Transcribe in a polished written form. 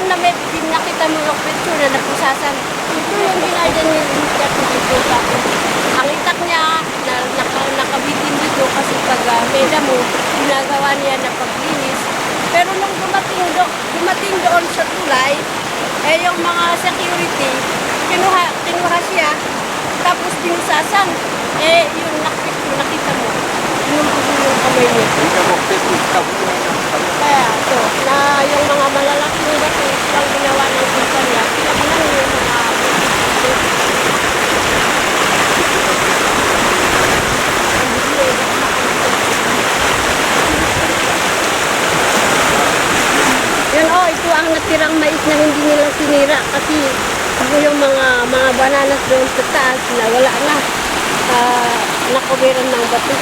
doon na may nakita mo yung picture na napusasan. Ito yung ginardan niya dito. Tapos, ang itak niya na nakabitin dito kasi pag may damo, ginagawa niya na paglinis. Pero nung dumating doon sa tulay, eh yung mga security, kinuha siya, tapos pinusasan. Eh, yung nakita mo, inumbog yung kamay niya. Kaya ito, na yung mga malalaking bato, ang ginawa ng kumpanya, pinagnan yung mga yun ito ang natirang mais na hindi nila sinira kasi yung mga bananas doon sa taas na wala na, nakubiran ng bato.